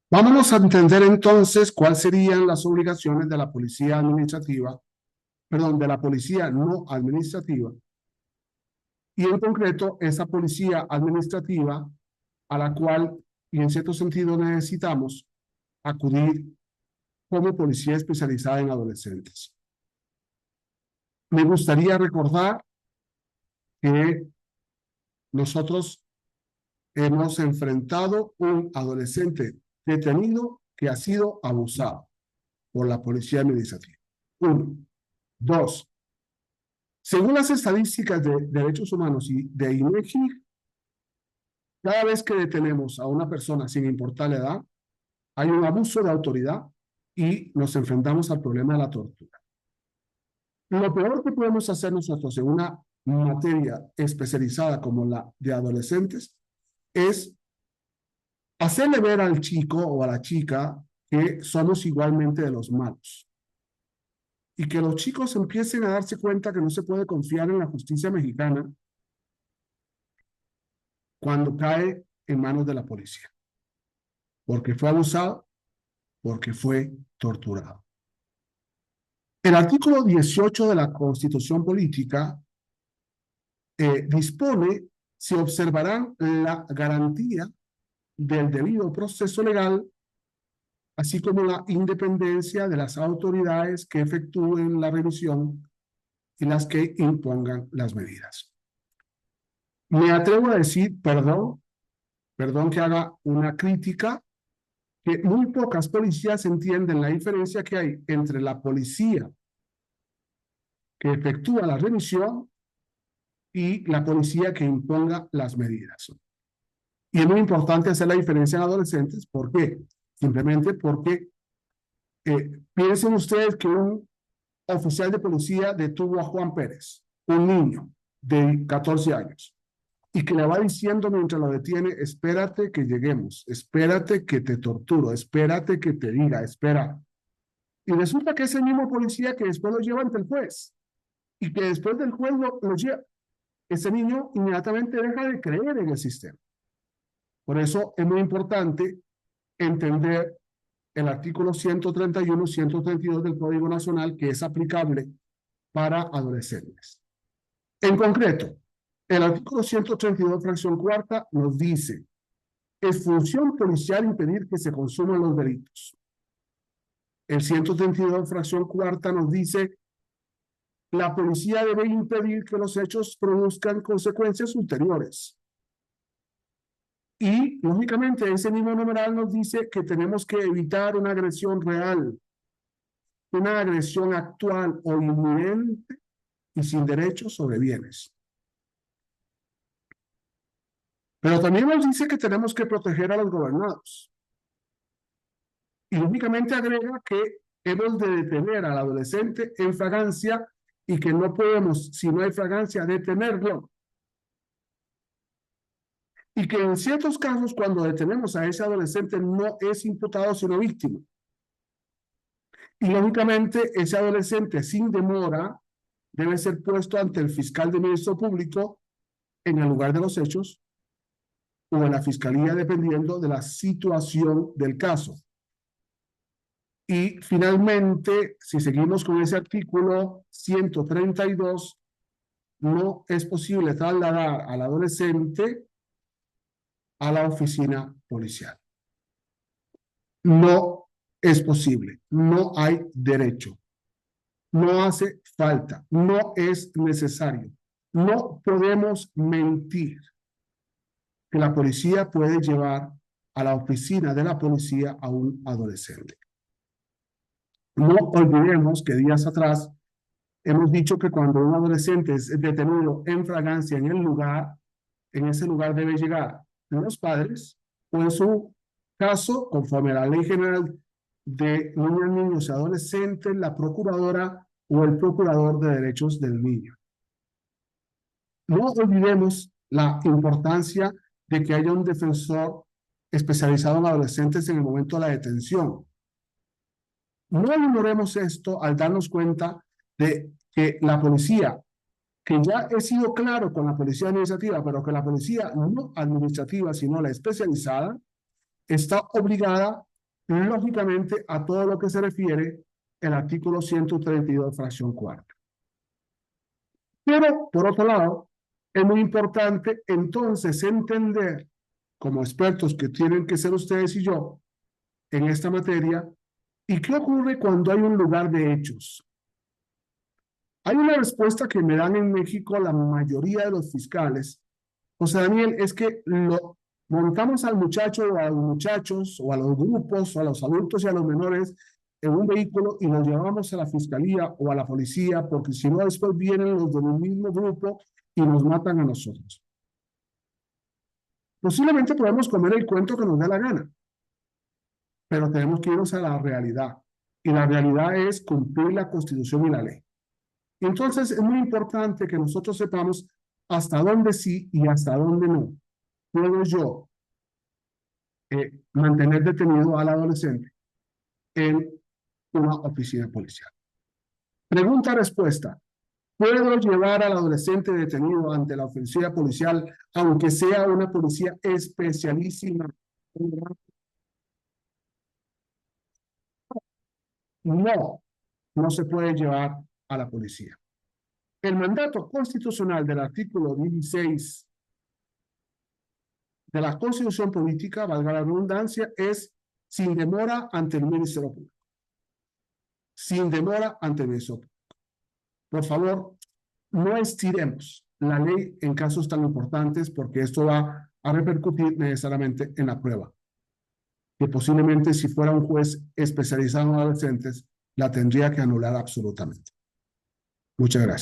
Vámonos a entender entonces cuáles serían las obligaciones de la policía administrativa, perdón, de la policía no administrativa, y en concreto esa policía administrativa a la cual, y en cierto sentido, necesitamos acudir como policía especializada en adolescentes. Me gustaría recordar que nosotros hemos enfrentado un adolescente detenido que ha sido abusado por la policía administrativa. Uno. Dos, según las estadísticas de derechos humanos y de INEGI, cada vez que detenemos a una persona sin importar la edad, hay un abuso de autoridad y nos enfrentamos al problema de la tortura. Lo peor que podemos hacer nosotros en una materia especializada como la de adolescentes es hacerle ver al chico o a la chica que somos igualmente de los malos y que los chicos empiecen a darse cuenta que no se puede confiar en la justicia mexicana cuando cae en manos de la policía, porque fue abusado, porque fue torturado. El artículo 18 de la Constitución Política dispone: se observará la garantía del debido proceso legal, así como la independencia de las autoridades que efectúen la revisión y las que impongan las medidas. Me atrevo a decir, perdón que haga una crítica, que muy pocas policías entienden la diferencia que hay entre la policía que efectúa la revisión y la policía que imponga las medidas. Y es muy importante hacer la diferencia en adolescentes. ¿Por qué? Simplemente porque piensen ustedes que un oficial de policía detuvo a Juan Pérez, un niño de 14 años, y que le va diciendo mientras lo detiene: espérate que lleguemos, espérate que te torturo, espérate que te diga, espera. Y resulta que es el mismo policía que después lo lleva ante el juez, y que después del juez lo lleva. Ese niño inmediatamente deja de creer en el sistema. Por eso es muy importante entender el artículo 131, 132 del Código Nacional, que es aplicable para adolescentes. En concreto, el artículo 132, fracción cuarta, nos dice: es función policial impedir que se consuman los delitos. El 132, fracción cuarta, nos dice: la policía debe impedir que los hechos produzcan consecuencias ulteriores. Y, lógicamente, ese mismo numeral nos dice que tenemos que evitar una agresión real, una agresión actual o inminente y sin derechos sobre bienes. Pero también nos dice que tenemos que proteger a los gobernados. Y lógicamente agrega que hemos de detener al adolescente en fragancia y que no podemos, si no hay fragancia, detenerlo. Y que en ciertos casos, cuando detenemos a ese adolescente, no es imputado sino víctima. Y lógicamente ese adolescente sin demora debe ser puesto ante el fiscal de Ministerio Público en el lugar de los hechos o en la fiscalía, dependiendo de la situación del caso. Y finalmente, si seguimos con ese artículo 132, no es posible trasladar al adolescente a la oficina policial. No es posible, no hay derecho, no hace falta, no es necesario. No podemos mentir que la policía puede llevar a la oficina de la policía a un adolescente. No olvidemos que días atrás hemos dicho que cuando un adolescente es detenido en fragancia en el lugar, en ese lugar debe llegar los padres, o en su caso, conforme a la Ley General de Niñas, Niños y Adolescentes, la procuradora o el procurador de derechos del niño. No olvidemos la importancia de que haya un defensor especializado en adolescentes en el momento de la detención. No ignoremos esto al darnos cuenta de que la policía, que ya he sido claro con la policía administrativa, pero que la policía no administrativa, sino la especializada, está obligada lógicamente a todo lo que se refiere el artículo 132, fracción cuarta. Pero, por otro lado, es muy importante entonces entender, como expertos que tienen que ser ustedes y yo en esta materia, ¿y qué ocurre cuando hay un lugar de hechos? Hay una respuesta que me dan en México la mayoría de los fiscales. José Daniel, es que lo montamos al muchacho o a los muchachos o a los grupos o a los adultos y a los menores en un vehículo y los llevamos a la fiscalía o a la policía porque si no después vienen los del mismo grupo y nos matan a nosotros. Posiblemente podemos comer el cuento que nos dé la gana, pero tenemos que irnos a la realidad. Y la realidad es cumplir la Constitución y la ley. Y entonces es muy importante que nosotros sepamos hasta dónde sí y hasta dónde no puedo yo mantener detenido al adolescente en una oficina policial. Pregunta-respuesta. ¿Puedo llevar al adolescente detenido ante la oficina policial, aunque sea una policía especialísima? No, no se puede llevar a la policía. El mandato constitucional del artículo 16 de la Constitución Política, valga la redundancia, es sin demora ante el Ministerio Público. Sin demora ante el Ministerio Público. Por favor, no estiremos la ley en casos tan importantes porque esto va a repercutir necesariamente en la prueba, que posiblemente si fuera un juez especializado en adolescentes, la tendría que anular absolutamente. Muchas gracias.